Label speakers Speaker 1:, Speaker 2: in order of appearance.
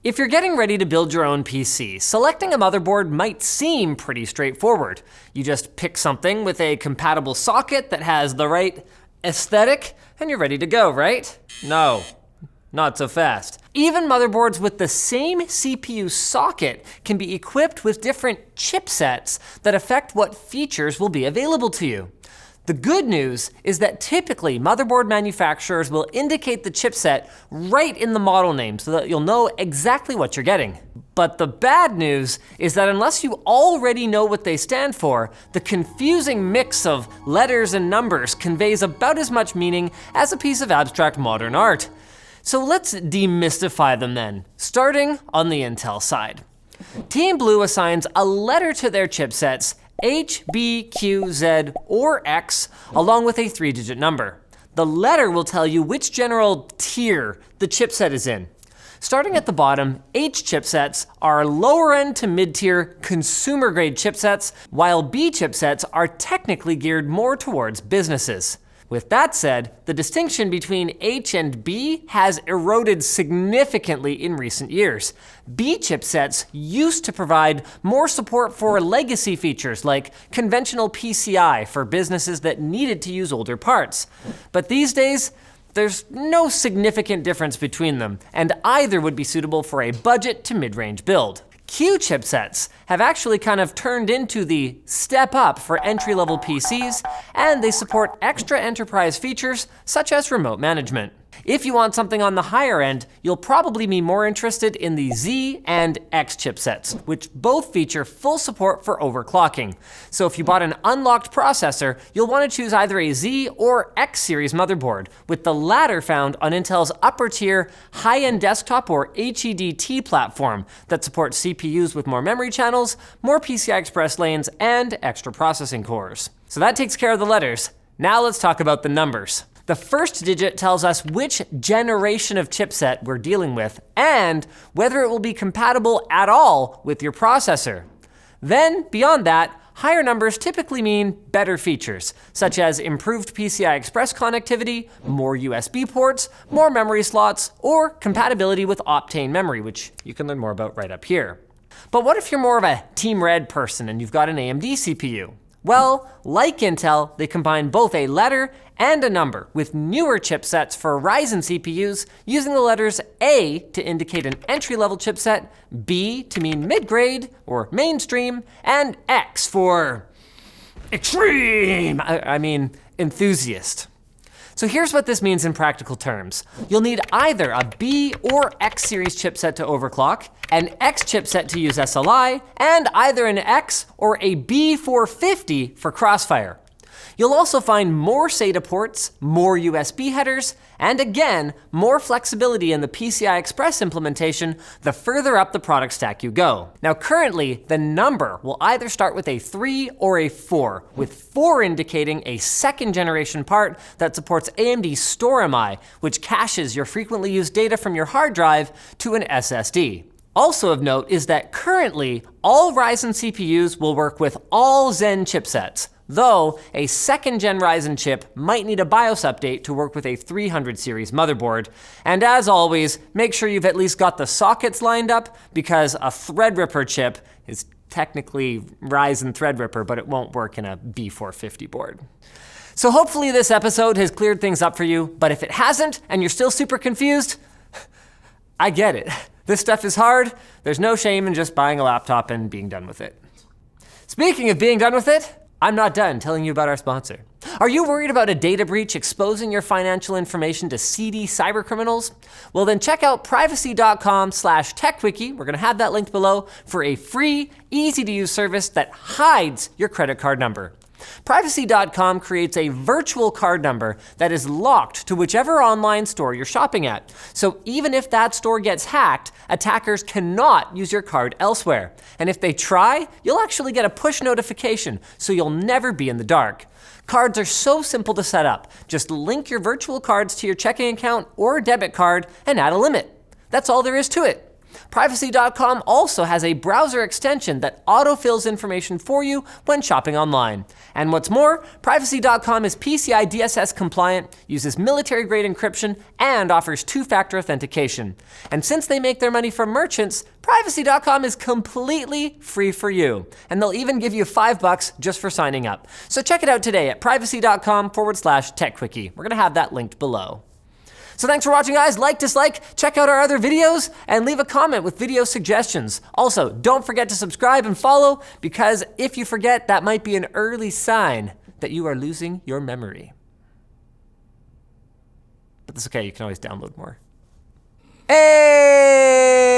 Speaker 1: If you're getting ready to build your own PC, selecting a motherboard might seem pretty straightforward. You just pick something with a compatible socket that has the right aesthetic, and you're ready to go, right? No, not so fast. Even motherboards with the same CPU socket can be equipped with different chipsets that affect what features will be available to you. The good news is that typically motherboard manufacturers will indicate the chipset right in the model name so that you'll know exactly what you're getting. But the bad news is that unless you already know what they stand for, the confusing mix of letters and numbers conveys about as much meaning as a piece of abstract modern art. So let's demystify them then, starting on the Intel side. Team Blue assigns a letter to their chipsets, H, B, Q, Z, or X, along with a 3-digit number. The letter will tell you which general tier the chipset is in. Starting at the bottom, H chipsets are lower end to mid-tier consumer grade chipsets, while B chipsets are technically geared more towards businesses. With that said, the distinction between H and B has eroded significantly in recent years. B chipsets used to provide more support for legacy features like conventional PCI for businesses that needed to use older parts. But these days, there's no significant difference between them, and either would be suitable for a budget to mid-range build. Q chipsets have actually kind of turned into the step up for entry-level PCs, and they support extra enterprise features such as remote management. If you want something on the higher end, you'll probably be more interested in the Z and X chipsets, which both feature full support for overclocking. So if you bought an unlocked processor, you'll want to choose either a Z or X series motherboard, with the latter found on Intel's upper tier high-end desktop or HEDT platform that supports CPUs with more memory channels, more PCI Express lanes, and extra processing cores. So that takes care of the letters. Now let's talk about the numbers. The first digit tells us which generation of chipset we're dealing with and whether it will be compatible at all with your processor. Then, beyond that, higher numbers typically mean better features, such as improved PCI Express connectivity, more USB ports, more memory slots, or compatibility with Optane memory, which you can learn more about right up here. But what if you're more of a Team Red person and you've got an AMD CPU? Well, like Intel, they combine both a letter and a number with newer chipsets for Ryzen CPUs using the letters A to indicate an entry-level chipset, B to mean mid-grade or mainstream, and X for extreme, I mean enthusiast. So here's what this means in practical terms. You'll need either a B or X series chipset to overclock, an X chipset to use SLI, and either an X or a B450 for crossfire. You'll also find more SATA ports, more USB headers, and again, more flexibility in the PCI Express implementation the further up the product stack you go. Now currently, the number will either start with a 3 or a 4, with 4 indicating a second generation part that supports AMD StoreMI, which caches your frequently used data from your hard drive to an SSD. Also of note is that currently, all Ryzen CPUs will work with all Zen chipsets, though a second-gen Ryzen chip might need a BIOS update to work with a 300 series motherboard. And as always, make sure you've at least got the sockets lined up, because a Threadripper chip is technically Ryzen Threadripper, but it won't work in a B450 board. So hopefully this episode has cleared things up for you, but if it hasn't and you're still super confused, I get it. This stuff is hard. There's no shame in just buying a laptop and being done with it. Speaking of being done with it, I'm not done telling you about our sponsor. Are you worried about a data breach exposing your financial information to seedy cybercriminals? Well then check out privacy.com/techwiki, we're gonna have that linked below, for a free, easy to use service that hides your credit card number. Privacy.com creates a virtual card number that is locked to whichever online store you're shopping at. So even if that store gets hacked, attackers cannot use your card elsewhere. And if they try, you'll actually get a push notification, so you'll never be in the dark. Cards are so simple to set up. Just link your virtual cards to your checking account or debit card and add a limit. That's all there is to it. Privacy.com also has a browser extension that autofills information for you when shopping online. And what's more, Privacy.com is PCI DSS compliant, uses military-grade encryption, and offers two-factor authentication. And since they make their money from merchants, Privacy.com is completely free for you. And they'll even give you $5 just for signing up. So check it out today at privacy.com/techquickie. We're gonna have that linked below. So thanks for watching, guys. Like, dislike, check out our other videos, and leave a comment with video suggestions. Also, don't forget to subscribe and follow, because if you forget, that might be an early sign that you are losing your memory. But that's okay, you can always download more. Hey!